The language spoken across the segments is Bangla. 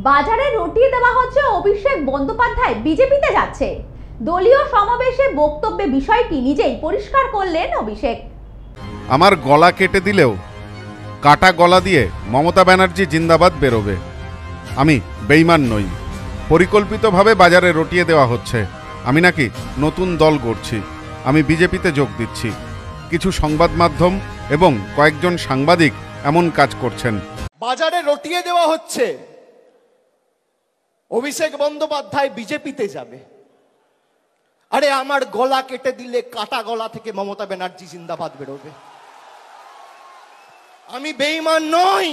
বাজারে রটিয়ে দেওয়া হচ্ছে অভিষেক বন্দ্যোপাধ্যায় বিজেপিতে যাচ্ছে। দলীয় সমাবেশে বক্তব্যে বিষয়টি নিজেই পরিষ্কার করলেন অভিষেক। আমার গলা কেটে দিলেও কাটা গলা দিয়ে মমতা ব্যানার্জি জিন্দাবাদ বেরোবে। আমি বেঈমান নই। পরিকল্পিতভাবে বাজারে রটিয়ে দেওয়া হচ্ছে আমি নাকি নতুন দল গড়ছি, আমি বিজেপিতে যোগ দিচ্ছি। কিছু সংবাদ মাধ্যম এবং কয়েকজন সাংবাদিক এমন কাজ করছেন। বাজারে রটিয়ে দেওয়া হচ্ছে অভিষেক বন্দ্যোপাধ্যায় বিজেপিতে যাবে। আরে আমার গলা কেটে দিলে কাটা গলা থেকে মমতা ব্যানার্জি জিন্দাবাদ বেরোবে। আমি বেঈমান নই।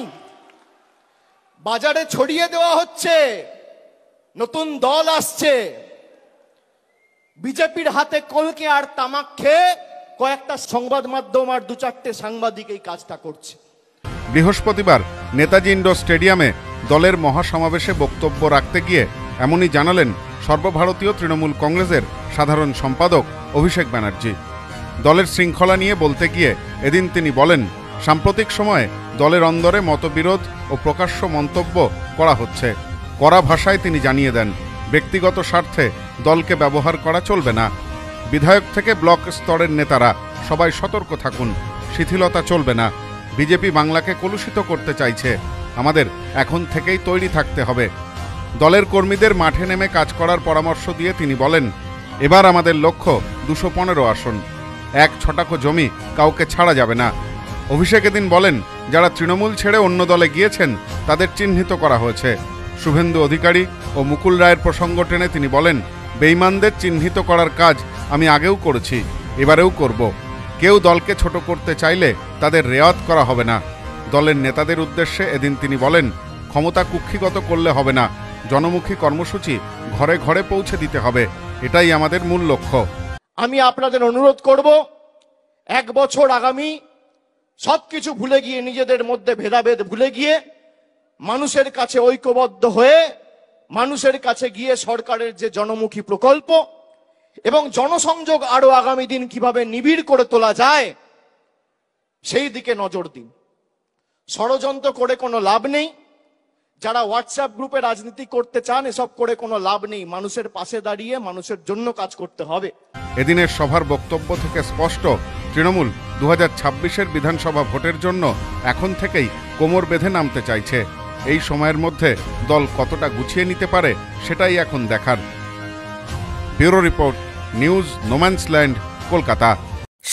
বাজারে ছড়িয়ে দেওয়া হচ্ছে নতুন দল আসছে। বিজেপির হাতে কলকে আর তামাক খেয়ে কয়েকটা সংবাদ মাধ্যম আর দু চারটে সাংবাদিক এই কাজটা করছে। বৃহস্পতিবার নেতাজি ইন্ডোর স্টেডিয়ামে দলের মহাসমাবেশে বক্তব্য রাখতে গিয়ে এমনই জানালেন সর্বভারতীয় তৃণমূল কংগ্রেসের সাধারণ সম্পাদক অভিষেক ব্যানার্জি। দলের শৃঙ্খলা নিয়ে বলতে গিয়ে এদিন তিনি বলেন, সাম্প্রতিক সময়ে দলের অন্দরে মতবিরোধ ও প্রকাশ্য মন্তব্য করা হচ্ছে। কড়া ভাষায় তিনি জানিয়ে দেন, ব্যক্তিগত স্বার্থে দলকে ব্যবহার করা চলবে না। বিধায়ক থেকে ব্লক স্তরের নেতারা সবাই সতর্ক থাকুন, শিথিলতা চলবে না। বিজেপি বাংলাকে কলুষিত করতে চাইছে, আমাদের এখন থেকেই তৈরি থাকতে হবে। দলের কর্মীদের মাঠে নেমে কাজ করার পরামর্শ দিয়ে তিনি বলেন, এবার আমাদের লক্ষ্য 215 আসন। 1 ছটাকো জমি কাউকে ছাড়া যাবে না। অভিষেক এদিন বলেন, যারা তৃণমূল ছেড়ে অন্য দলে গিয়েছেন তাদের চিহ্নিত করা হয়েছে। শুভেন্দু অধিকারী ও মুকুল রায়ের প্রসঙ্গ টেনে তিনি বলেন, বেঈমানদের চিহ্নিত করার কাজ আমি আগেও করেছি, এবারেও করব। কেউ দলকে ছোট করতে চাইলে তাদের রেয়াত করা হবে না। দলের নেতাদের উদ্দেশ্যে এদিন তিনি বলেন, ক্ষমতা কুক্ষিগত করলে হবে না, জনমুখী কর্মসূচি ঘরে ঘরে পৌঁছে দিতে হবে, এটাই আমাদের মূল লক্ষ্য। আমি আপনাদের অনুরোধ করব, 1 বছর আগামী সবকিছু ভুলে গিয়ে, নিজেদের মধ্যে ভেদাভেদ ভুলে গিয়ে মানুষের কাছে ঐক্যবদ্ধ হয়ে মানুষের কাছে গিয়ে সরকারের যে জনমুখী প্রকল্প এবং জনসংযোগ আরো আগামী দিন কিভাবে নিবিড় করে তোলা যায় সেই দিকে নজর দিন। ষড়যন্ত্র করে কোনো লাভ নেই। যারা হোয়াটসঅ্যাপ গ্রুপে রাজনীতি করতে চান, এসব করে কোনো লাভ নেই। মানুষের পাশে দাঁড়িয়ে মানুষের জন্য কাজ করতে হবে। এদিনের সভার বক্তব্য থেকে স্পষ্ট, তৃণমূল 2026-এর বিধানসভা ভোটের জন্য এখন থেকেই কোমর বেঁধে নামতে চাইছে। এই সময়ের মধ্যে দল কতটা গুছিয়ে নিতে পারে সেটাই এখন দেখার। Bureau report, news no man's land, Kolkata.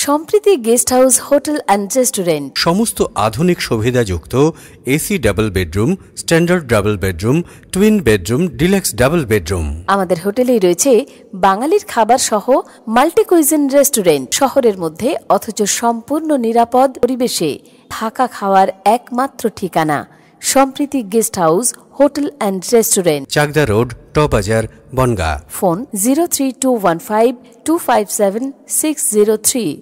Sampriti guest house, hotel and restaurant. সমস্ত আধুনিক সুবিধাযুক্ত AC double bedroom, standard double bedroom, twin bedroom, deluxe double bedroom. আমাদের হোটেলেই রয়েছে বাঙালির খাবার সহ মাল্টি কুইজিন রেস্টুরেন্ট। শহরের মধ্যে অথচ সম্পূর্ণ নিরাপদ পরিবেশে থাকা খাওয়ার একমাত্র ঠিকানা Sampriti guest house, hotel and restaurant, Chakdah road, টবাজার, বনগাঁ। ফোন 03215257603।